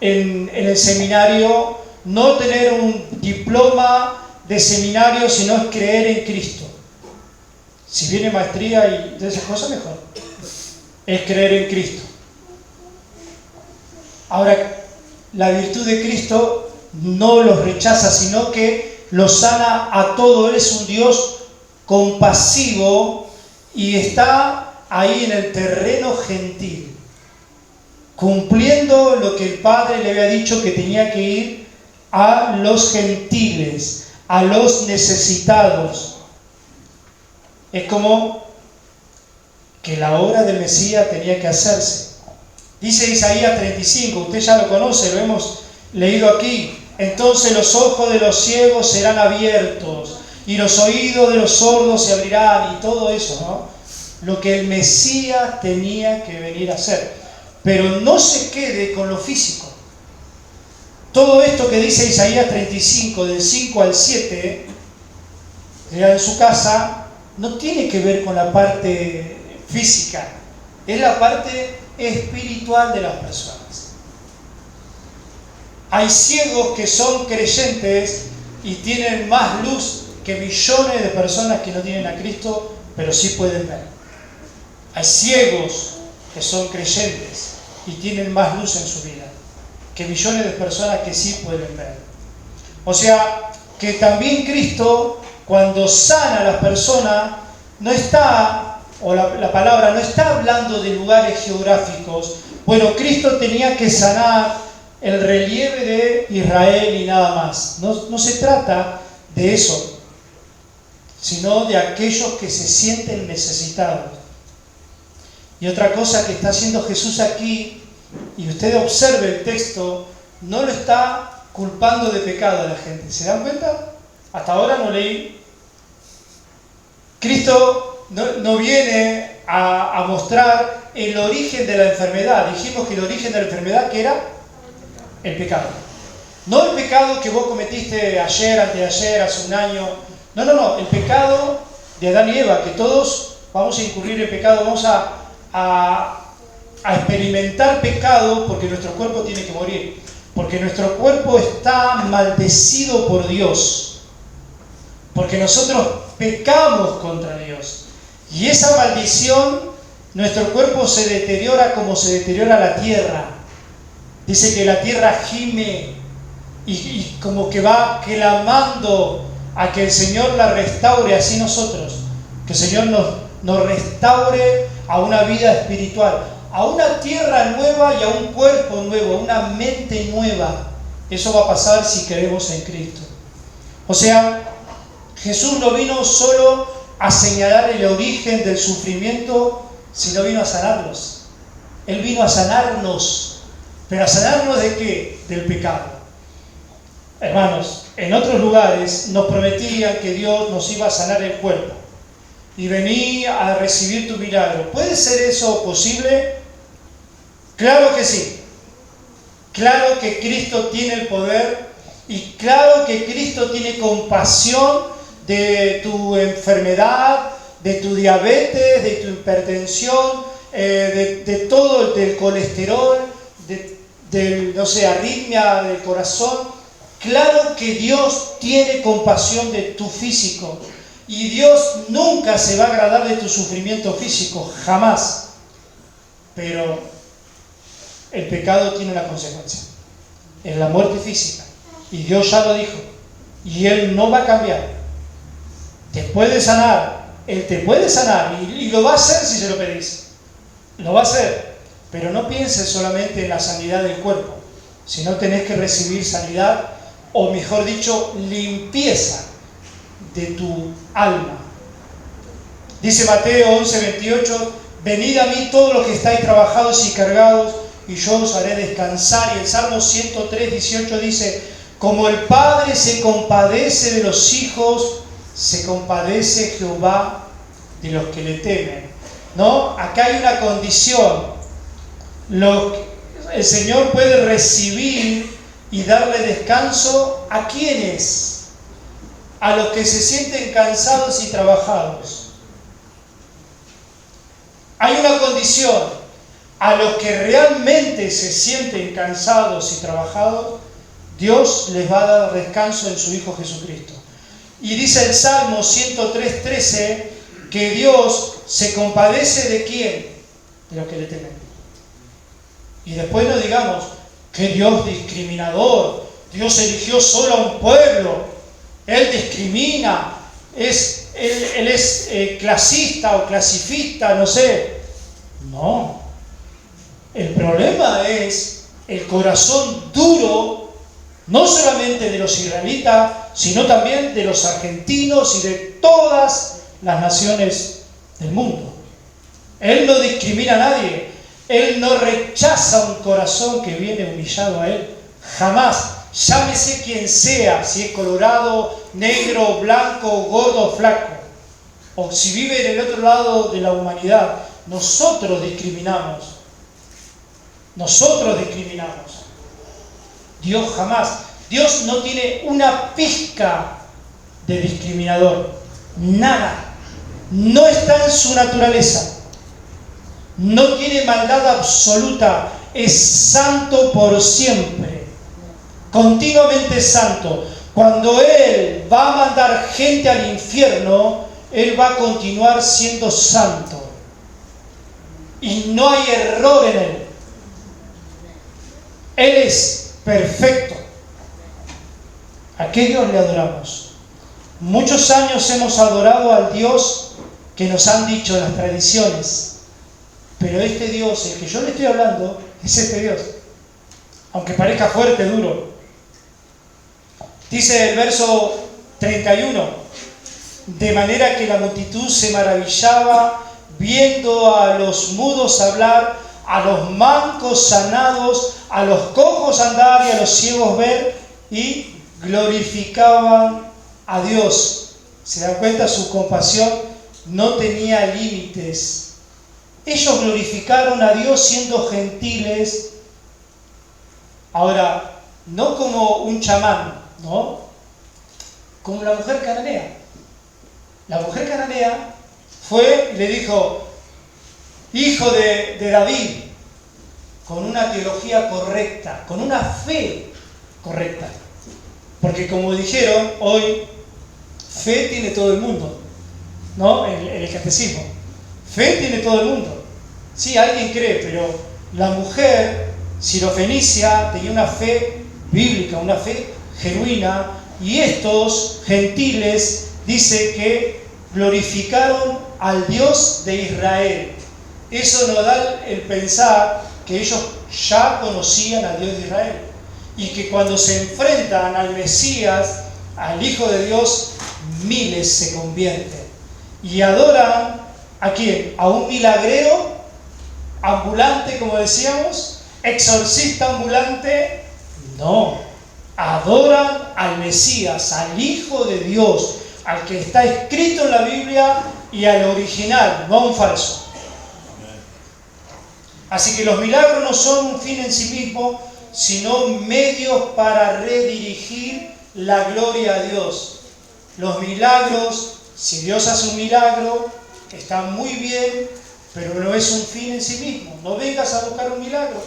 en el seminario, no tener un diploma de seminario, sino es creer en Cristo. Si viene maestría y de esas cosas, mejor. Es creer en Cristo. Ahora, la virtud de Cristo no los rechaza, sino que los sana a todo. Él es un Dios compasivo y está ahí en el terreno gentil, cumpliendo lo que el Padre le había dicho, que tenía que ir a los gentiles, a los necesitados. Es como que la obra del Mesías tenía que hacerse. Dice Isaías 35, usted ya lo conoce, lo hemos leído aquí. Entonces los ojos de los ciegos serán abiertos y los oídos de los sordos se abrirán, y todo eso, ¿no? Lo que el Mesías tenía que venir a hacer. Pero no se quede con lo físico. Todo esto que dice Isaías 35, del 5 al 7, en su casa, no tiene que ver con la parte física, es la parte espiritual de las personas. Hay ciegos que son creyentes y tienen más luz que millones de personas que no tienen a Cristo, pero sí pueden ver. Hay ciegos que son creyentes y tienen más luz en su vida que millones de personas que sí pueden ver. O sea, que también Cristo, cuando sana a las personas, no está, o la palabra no está hablando de lugares geográficos. Bueno, Cristo tenía que sanar el relieve de Israel y nada más. No se trata de eso, sino de aquellos que se sienten necesitados. Y otra cosa que está haciendo Jesús aquí, y usted observe el texto, no lo está culpando de pecado a la gente. ¿Se dan cuenta? Hasta ahora no leí. Cristo no viene a mostrar el origen de la enfermedad. Dijimos que el origen de la enfermedad, ¿qué era? El pecado. No el pecado que vos cometiste ayer, anteayer, hace un año. No. El pecado de Adán y Eva, que todos vamos a incurrir en pecado, vamos a experimentar pecado porque nuestro cuerpo tiene que morir. Porque nuestro cuerpo está maldecido por Dios. Porque nosotros pecamos contra Dios. Y esa maldición, nuestro cuerpo se deteriora como se deteriora la tierra. Dice que la tierra gime y como que va clamando a que el Señor la restaure, así nosotros. Que el Señor nos restaure a una vida espiritual, a una tierra nueva y a un cuerpo nuevo, a una mente nueva. Eso va a pasar si creemos en Cristo. O sea, Jesús no vino solo a señalar el origen del sufrimiento, sino vino a sanarlos. Él vino a sanarnos. ¿Pero a sanarnos de qué? Del pecado. Hermanos, en otros lugares nos prometían que Dios nos iba a sanar el cuerpo y venía a recibir tu milagro. ¿Puede ser eso posible? Claro que sí. Claro que Cristo tiene el poder y claro que Cristo tiene compasión de tu enfermedad, de tu diabetes, de tu hipertensión, de todo, del colesterol, arritmia del corazón. Claro que Dios tiene compasión de tu físico y Dios nunca se va a agradar de tu sufrimiento físico, jamás. Pero el pecado tiene una consecuencia, es la muerte física, y Dios ya lo dijo, y Él no va a cambiar. Te puede sanar, Él te puede sanar y lo va a hacer si se lo pedís. Lo va a hacer, pero no pienses solamente en la sanidad del cuerpo, sino tenés que recibir sanidad, o mejor dicho, limpieza de tu alma. Dice Mateo 11:28, venid a mí todos los que estáis trabajados y cargados, y yo os haré descansar. Y el Salmo 103:18 dice, como el Padre se compadece de los hijos, se compadece Jehová de los que le temen. ¿No? Acá hay una condición. El Señor puede recibir y darle descanso ¿a quiénes? A los que se sienten cansados y trabajados. Hay una condición. A los que realmente se sienten cansados y trabajados, Dios les va a dar descanso en su Hijo Jesucristo. Y dice el Salmo 103:13 que Dios se compadece ¿de quién? De los que le temen. Y después no digamos que Dios discriminador, Dios eligió solo a un pueblo, Él discrimina, Él es clasista o clasifista, no sé. No. El problema es el corazón duro, no solamente de los israelitas, sino también de los argentinos y de todas las naciones del mundo. Él no discrimina a nadie. Él no rechaza un corazón que viene humillado a Él. Jamás. Llámese quien sea, si es colorado, negro, blanco, gordo, flaco. O si vive en el otro lado de la humanidad. Nosotros discriminamos. Nosotros discriminamos. Dios jamás. Dios no tiene una pizca de discriminador. Nada. No está en su naturaleza. No tiene maldad absoluta. Es santo por siempre. Continuamente santo. Cuando Él va a mandar gente al infierno, Él va a continuar siendo santo. Y no hay error en Él. Él es perfecto. ¿A qué Dios le adoramos? Muchos años hemos adorado al Dios que nos han dicho las tradiciones. Pero este Dios, el que yo le estoy hablando, es este Dios. Aunque parezca fuerte, duro. Dice el verso 31. De manera que la multitud se maravillaba viendo a los mudos hablar, a los mancos sanados, a los cojos andar y a los ciegos ver, y glorificaban a Dios. ¿Se dan cuenta? Su compasión no tenía límites. Ellos glorificaron a Dios siendo gentiles. Ahora, no como un chamán, ¿no? Como la mujer cananea. La mujer cananea fue y le dijo, hijo de David, con una teología correcta, con una fe correcta. Porque como dijeron hoy, fe tiene todo el mundo, ¿no? En el catecismo. Fe tiene todo el mundo. Sí, alguien cree, pero la mujer sirofenicia tenía una fe bíblica, una fe genuina, y estos gentiles dice que glorificaron al Dios de Israel. Eso nos da el pensar que ellos ya conocían al Dios de Israel y que cuando se enfrentan al Mesías, al Hijo de Dios, miles se convierten y adoran ¿a quién? ¿A un milagrero ambulante, como decíamos? ¿Exorcista ambulante? No, adoran al Mesías, al Hijo de Dios, al que está escrito en la Biblia y al original, no a un falso. Así que los milagros no son un fin en sí mismo, sino medios para redirigir la gloria a Dios. Los milagros, si Dios hace un milagro, está muy bien, pero no es un fin en sí mismo. No vengas a buscar un milagro,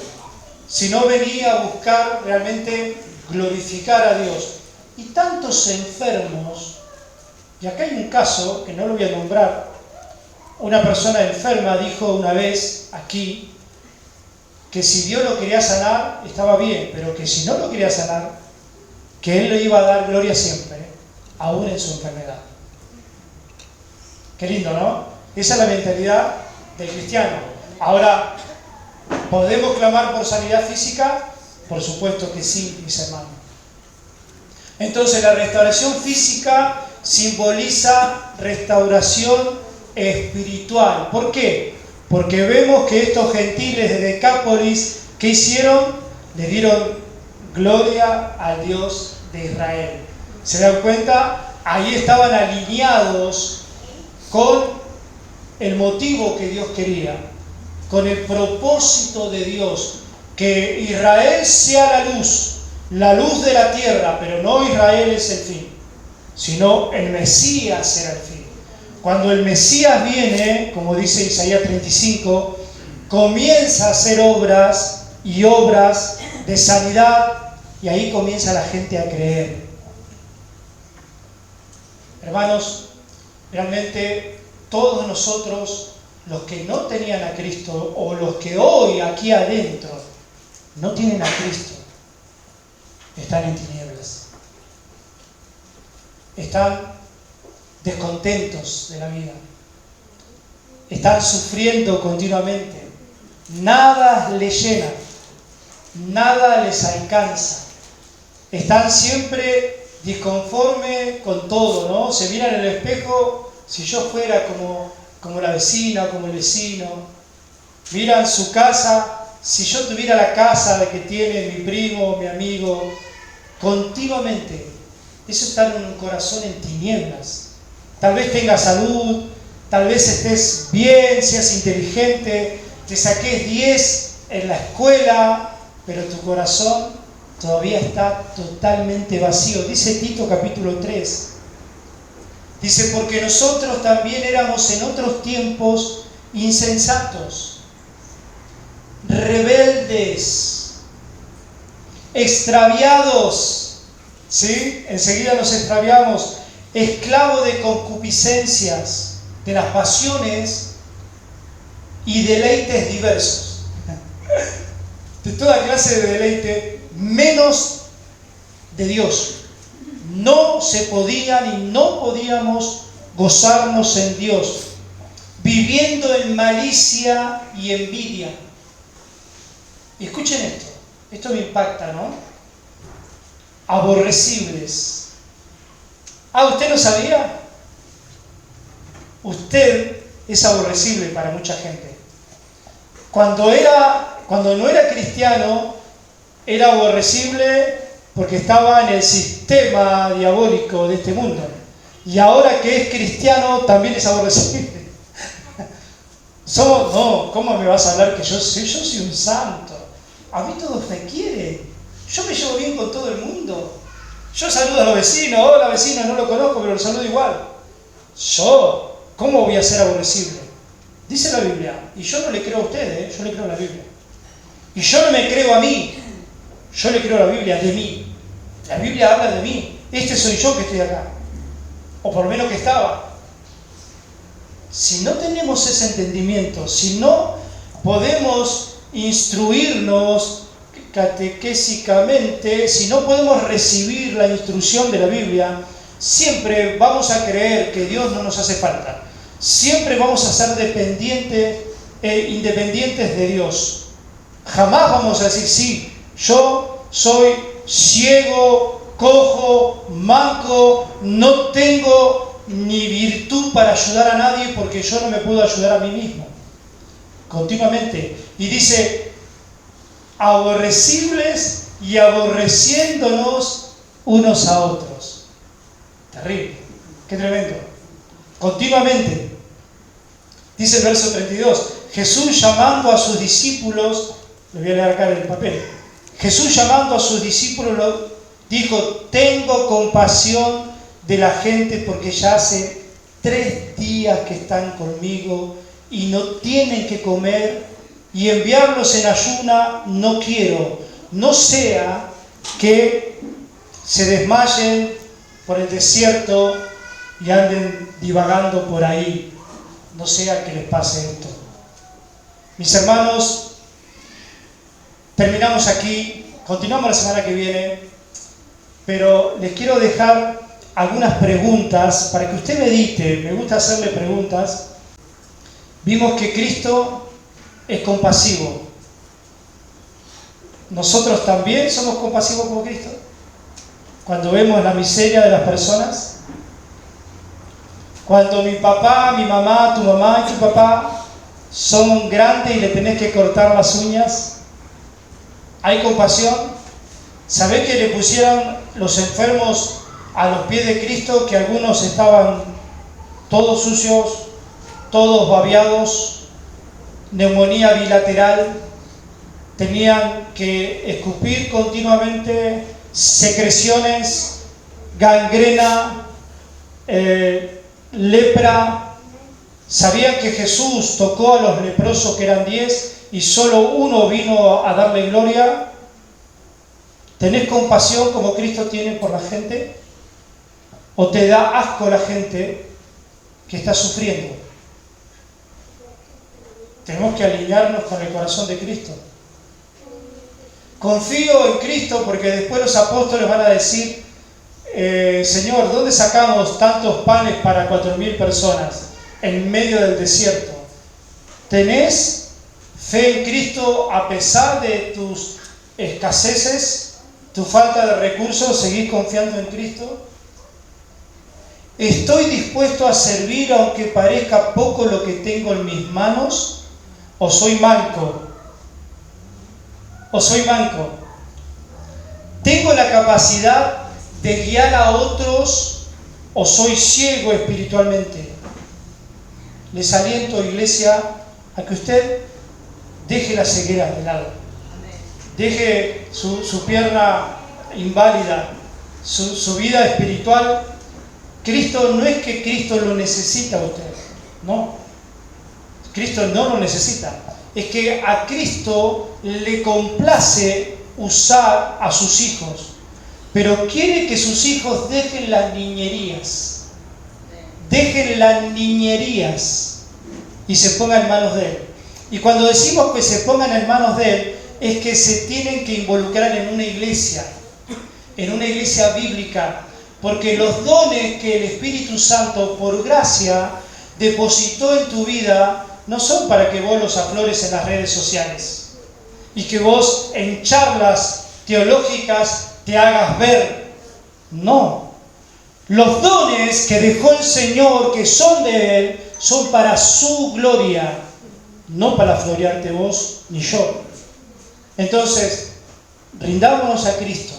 sino venía a buscar realmente glorificar a Dios. Y tantos enfermos, y acá hay un caso que no lo voy a nombrar, una persona enferma dijo una vez aquí que si Dios lo quería sanar estaba bien, pero que si no lo quería sanar, que Él le iba a dar gloria siempre, aún en su enfermedad. Qué lindo, ¿no? Esa es la mentalidad del cristiano. Ahora, ¿podemos clamar por sanidad física? Por supuesto que sí, mis hermanos. Entonces, la restauración física simboliza restauración espiritual. ¿Por qué? Porque vemos que estos gentiles de Decápolis, ¿qué hicieron? Le dieron gloria al Dios de Israel. ¿Se dan cuenta? Ahí estaban alineados con el motivo que Dios quería, con el propósito de Dios, que Israel sea la luz de la tierra, pero no Israel es el fin, sino el Mesías será el fin. Cuando el Mesías viene, como dice Isaías 35, comienza a hacer obras y obras de sanidad, y ahí comienza la gente a creer. Hermanos, realmente todos nosotros, los que no tenían a Cristo, o los que hoy aquí adentro no tienen a Cristo, están en tinieblas. Están descontentos de la vida. Están sufriendo continuamente. Nada les llena. Nada les alcanza. Están siempre disconformes con todo, ¿no? Se miran en el espejo, si yo fuera como la vecina, como el vecino. Miran su casa, si yo tuviera la casa que tiene mi primo, mi amigo. Continuamente. Eso está en un corazón en tinieblas. Tal vez tengas salud, tal vez estés bien, seas inteligente, te saques 10 en la escuela, pero tu corazón todavía está totalmente vacío. Dice Tito capítulo 3. Dice, porque nosotros también éramos en otros tiempos insensatos, rebeldes, extraviados, ¿sí? Enseguida nos extraviamos, esclavos de concupiscencias, de las pasiones y deleites diversos. De toda clase de deleite, menos de Dios. No se podían y no podíamos gozarnos en Dios, viviendo en malicia y envidia. Y escuchen esto me impacta, ¿no? Aborrecibles. ¿Usted no sabía? Usted es aborrecible para mucha gente. Cuando no era cristiano, era aborrecible porque estaba en el sistema diabólico de este mundo. Y ahora que es cristiano, también es aborrecible. No, ¿cómo me vas a hablar que yo soy un santo? A mí todos me quieren. Yo me llevo bien con todo el mundo. Yo saludo a los vecinos. Hola vecino, no lo conozco, pero lo saludo igual. ¿Cómo voy a ser aborrecible? Dice la Biblia, y yo no le creo a ustedes, yo le creo a la Biblia. Y yo no me creo a mí, yo le creo a la Biblia de mí. La Biblia habla de mí. Este soy yo que estoy acá. O por lo menos que estaba. Si no tenemos ese entendimiento, si no podemos instruirnos catequésicamente, si no podemos recibir la instrucción de la Biblia, siempre vamos a creer que Dios no nos hace falta. Siempre vamos a ser dependientes e independientes de Dios. Jamás vamos a decir, sí, yo soy ciego, cojo, manco, no tengo ni virtud para ayudar a nadie porque yo no me puedo ayudar a mí mismo. Continuamente. Y dice, aborrecibles y aborreciéndonos unos a otros. Terrible. Qué tremendo. Continuamente. Dice el verso 32. Jesús llamando a sus discípulos, le voy a leer acá en el papel. Jesús llamando a sus discípulos dijo, tengo compasión de la gente porque ya hace 3 días que están conmigo y no tienen que comer, y enviarlos en ayuna no quiero, no sea que se desmayen por el desierto y anden divagando por ahí, no sea que les pase esto. Mis hermanos, terminamos aquí, continuamos la semana que viene, pero les quiero dejar algunas preguntas para que usted medite. Me gusta hacerle preguntas. Vimos que Cristo es compasivo. ¿Nosotros también somos compasivos como Cristo? Cuando vemos la miseria de las personas, cuando mi papá, mi mamá, tu mamá y tu papá son grandes y le tenés que cortar las uñas, ¿hay compasión? ¿Sabés que le pusieron los enfermos a los pies de Cristo, que algunos estaban todos sucios, todos babeados, neumonía bilateral, tenían que escupir continuamente, secreciones, gangrena, lepra? ¿Sabían que Jesús tocó a los leprosos, que eran 10, y solo uno vino a darle gloria? ¿Tenés compasión como Cristo tiene por la gente? ¿O te da asco la gente que está sufriendo? Tenemos que alinearnos con el corazón de Cristo. Confío en Cristo porque después los apóstoles van a decir, Señor, ¿dónde sacamos tantos panes para 4.000 personas en medio del desierto? ¿Tenés fe en Cristo a pesar de tus escaseces, tu falta de recursos? ¿Seguís confiando en Cristo? ¿Estoy dispuesto a servir aunque parezca poco lo que tengo en mis manos? ¿O soy manco? ¿Tengo la capacidad de guiar a otros o soy ciego espiritualmente? Les aliento, iglesia, a que usted deje la ceguera de lado. Deje su pierna inválida, su vida espiritual. Cristo, no es que Cristo lo necesita a usted, no. Cristo no lo necesita. Es que a Cristo le complace usar a sus hijos, pero quiere que sus hijos dejen las niñerías. Dejen las niñerías y se pongan en manos de Él. Y cuando decimos que se pongan en manos de Él, es que se tienen que involucrar en una iglesia bíblica, porque los dones que el Espíritu Santo, por gracia, depositó en tu vida, no son para que vos los aflores en las redes sociales y que vos en charlas teológicas te hagas ver. No. Los dones que dejó el Señor, que son de Él, son para su gloria. no para florearte vos ni yo. Entonces, rindámonos a Cristo.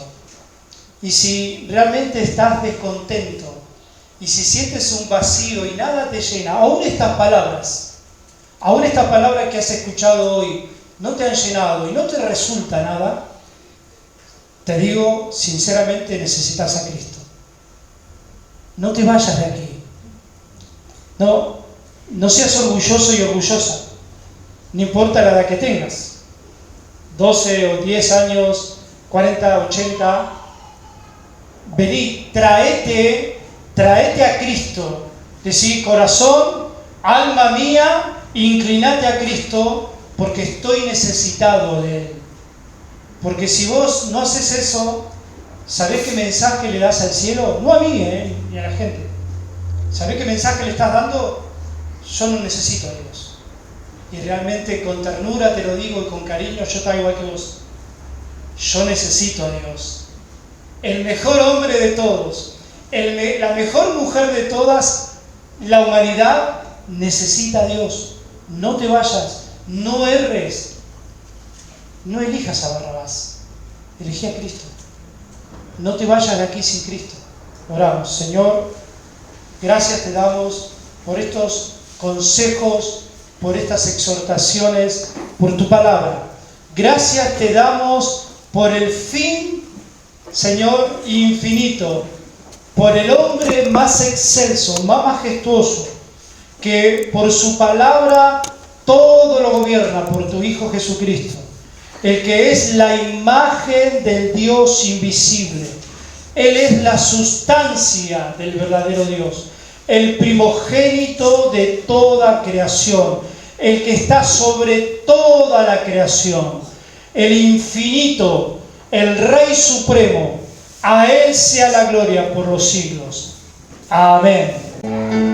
Y si realmente estás descontento, y si sientes un vacío y nada te llena, aún estas palabras que has escuchado hoy no te han llenado y no te resulta nada, te digo, sinceramente necesitas a Cristo. No te vayas de aquí. No seas orgulloso y orgullosa. No importa la edad que tengas. 12 o 10 años, 40, 80. Vení, traete a Cristo. Decí, corazón, alma mía, inclinate a Cristo, porque estoy necesitado de Él. Porque si vos no haces eso, ¿sabés qué mensaje le das al cielo? No a mí, ni a la gente. ¿Sabés qué mensaje le estás dando? Yo no necesito a Dios. Y realmente con ternura te lo digo y con cariño, yo estoy igual que vos. Yo necesito a Dios. El mejor hombre de todos, la mejor mujer de todas, la humanidad necesita a Dios. No te vayas, no erres. No elijas a Barrabás, elegí a Cristo. No te vayas de aquí sin Cristo. Oramos. Señor, gracias te damos por estos consejos, por estas exhortaciones, por tu palabra. Gracias te damos por el fin, Señor, infinito, por el hombre más excelso, más majestuoso, que por su palabra todo lo gobierna, por tu Hijo Jesucristo, el que es la imagen del Dios invisible. Él es la sustancia del verdadero Dios, el primogénito de toda creación, el que está sobre toda la creación, el infinito, el Rey Supremo. A Él sea la gloria por los siglos. Amén.